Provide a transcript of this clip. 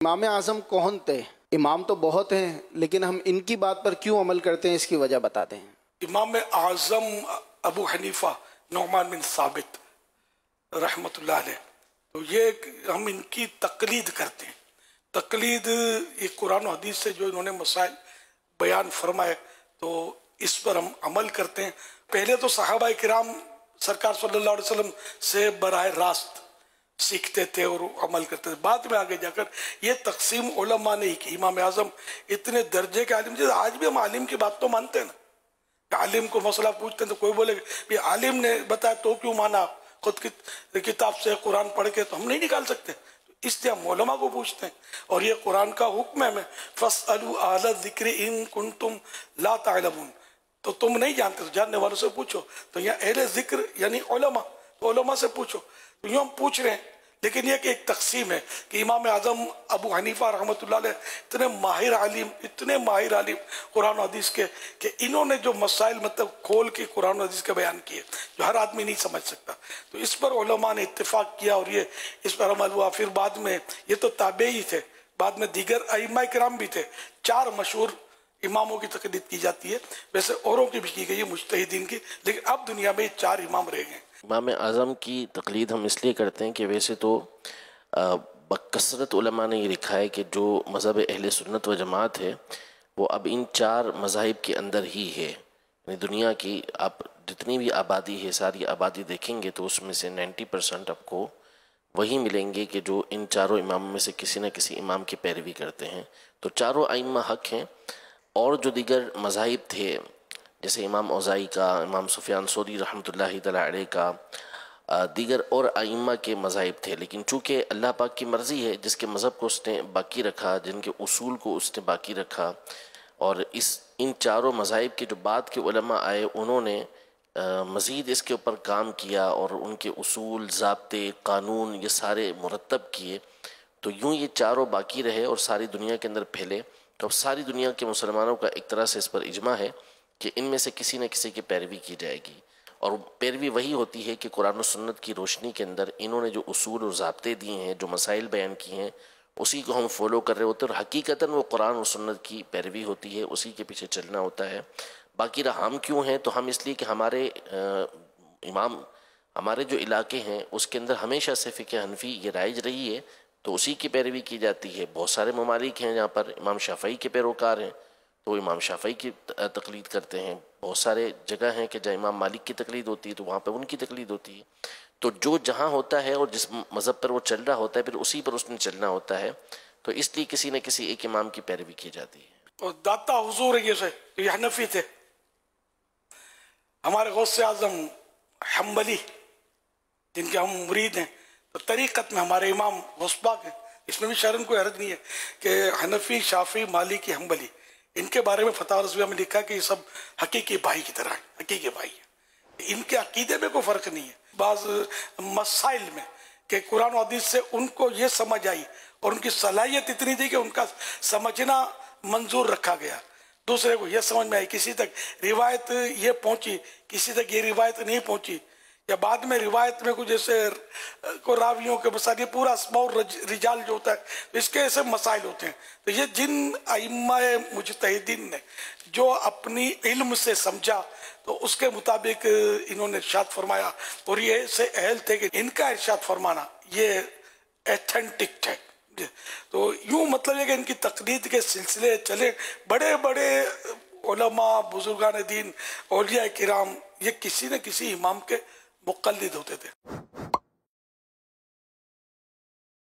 امام اعظم کون تھے؟ امام تو بہت ہیں لیکن ہم ان کی بات پر کیوں عمل کرتے ہیں، اس کی وجہ بتاتے ہیں۔ امام اعظم ابو حنیفہ نعمان بن ثابت رحمۃ اللہ علیہ، تو یہ ہم ان کی تقلید کرتے ہیں۔ تقلید یہ قرآن و حدیث سے جو انہوں نے مسائل بیان فرمائے تو اس پر ہم عمل کرتے ہیں۔ پہلے تو صحابہ کرام سرکار صلی اللہ علیہ وسلم سے براہ راست سیکھتے تھے اور عمل کرتے تھے، بعد میں آگے جا کر یہ تقسیم علماء نے ہی کی۔ امام اعظم اتنے درجے کے عالم، جیسے آج بھی ہم عالم کی بات تو مانتے ہیں نا، کہ عالم کو مسئلہ پوچھتے ہیں تو کوئی بولے کہ عالم نے بتایا تو کیوں مانا، خود کتاب سے قرآن پڑھ کے تو ہم نہیں نکال سکتے، اس لیے ہم علماء کو پوچھتے ہیں۔ اور یہ قرآن کا حکم ہے ہمیں، فَاسْأَلُوا أَهْلَ الذِّكْرِ إِن كُنتُمْ لَا تَعْلَمُونَ، تو تم نہیں جانتے تو جاننے والوں سے پوچھو۔ تو یہاں اہل ذکر یعنی علماء، تو علماء سے پوچھو، تو یوں ہم پوچھ رہے ہیں۔ لیکن یہ کہ ایک تقسیم ہے کہ امام اعظم ابو حنیفہ رحمۃ اللہ علیہ اتنے ماہر عالم قرآن و حدیث کے کہ انہوں نے جو مسائل مطلب کھول کے قرآن و حدیث کے بیان کیے جو ہر آدمی نہیں سمجھ سکتا، تو اس پر علماء نے اتفاق کیا اور یہ اس پر عمل ہوا۔ پھر بعد میں یہ تو تابعی تھے، بعد میں دیگر ائمہ کرام بھی تھے، 4 مشہور اماموں کی تقلید کی جاتی ہے، ویسے اوروں کی بھی کی گئی ہے مجتہدین کی، لیکن اب دنیا میں 4 امام رہ گئے۔ امام اعظم کی تقلید ہم اس لیے کرتے ہیں کہ ویسے تو بکثرت علماء نے یہ لکھا ہے کہ جو مذہب اہل سنت و جماعت ہے وہ اب ان 4 مذاہب کے اندر ہی ہے، یعنی دنیا کی آپ جتنی بھی آبادی ہے ساری آبادی دیکھیں گے تو اس میں سے 90% آپ کو وہی ملیں گے کہ جو ان 4 اماموں میں سے کسی نہ کسی امام کی پیروی کرتے ہیں۔ تو 4 ائمہ حق ہیں، اور جو دیگر مذاہب تھے جیسے امام اوزاعی کا، امام سفیان ثوری رحمۃ اللہ تعالیٰ علیہ کا، دیگر اور ائمہ کے مذاہب تھے، لیکن چونکہ اللہ پاک کی مرضی ہے جس کے مذہب کو اس نے باقی رکھا، جن کے اصول کو اس نے باقی رکھا، اور ان 4 مذاہب کے جو بعد کے علماء آئے انہوں نے مزید اس کے اوپر کام کیا اور ان کے اصول، ضابطے، قانون یہ سارے مرتب کیے، تو یوں یہ 4 باقی رہے اور ساری دنیا کے اندر پھیلے۔ تو اب ساری دنیا کے مسلمانوں کا ایک طرح سے اس پر اجماع ہے کہ ان میں سے کسی نہ کسی کی پیروی کی جائے گی، اور پیروی وہی ہوتی ہے کہ قرآن و سنت کی روشنی کے اندر انہوں نے جو اصول اور ضابطے دیے ہیں، جو مسائل بیان کیے ہیں، اسی کو ہم فالو کر رہے ہوتے ہیں، اور حقیقتاً وہ قرآن و سنت کی پیروی ہوتی ہے، اسی کے پیچھے چلنا ہوتا ہے۔ باقی رہا ہم کیوں ہیں، تو ہم اس لیے کہ ہمارے امام ہمارے جو علاقے ہیں اس کے اندر ہمیشہ سے فقہ حنفی یہ رائج رہی ہے، تو اسی کی پیروی کی جاتی ہے۔ بہت سارے ممالک ہیں جہاں پر امام شافعی کے پیروکار ہیں تو امام شافعی کی تقلید کرتے ہیں، بہت سارے جگہ ہیں کہ جہاں امام مالک کی تقلید ہوتی ہے تو وہاں پہ ان کی تقلید ہوتی ہے۔ تو جو جہاں ہوتا ہے اور جس مذہب پر وہ چل رہا ہوتا ہے پھر اسی پر اس نے چلنا ہوتا ہے، تو اس لیے کسی نہ کسی ایک امام کی پیروی کی جاتی ہے۔ اور داتا حضور یہ حنفی تھے، ہمارے غوث اعظم حنبلی جن کے ہم مرید ہیں، تو طریقت میں ہمارے امام غوث پاک ہیں، اس میں بھی شرم کوئی حرج نہیں ہے کہ حنفی، شافعی، مالکی، حنبلی، ان کے بارے میں فتح رضویہ میں لکھا کہ یہ سب حقیقی بھائی کی طرح ہیں، حقیقی بھائی ہیں، ان کے عقیدے میں کوئی فرق نہیں ہے۔ بعض مسائل میں کہ قرآن و حدیث سے ان کو یہ سمجھ آئی اور ان کی صلاحیت اتنی تھی کہ ان کا سمجھنا منظور رکھا گیا، دوسرے کو یہ سمجھ میں آئی، کسی تک روایت یہ پہنچی، کسی تک یہ روایت نہیں پہنچی، یا بعد میں روایت میں کچھ جیسے کو راویوں کے مسائل، یہ پورا اسماء الرجال جو ہوتا ہے اس کے ایسے مسائل ہوتے ہیں۔ تو یہ جن ائمہ مجتہدین نے جو اپنی علم سے سمجھا تو اس کے مطابق انہوں نے ارشاد فرمایا، اور یہ ایسے اہل تھے کہ ان کا ارشاد فرمانا یہ ایتھنٹک ہے۔ تو یوں مطلب ہے کہ ان کی تقلید کے سلسلے چلے، بڑے بڑے علماء، بزرگان دین، اولیاء کرام یہ کسی نہ کسی امام کے مقلد ہوتے تھے۔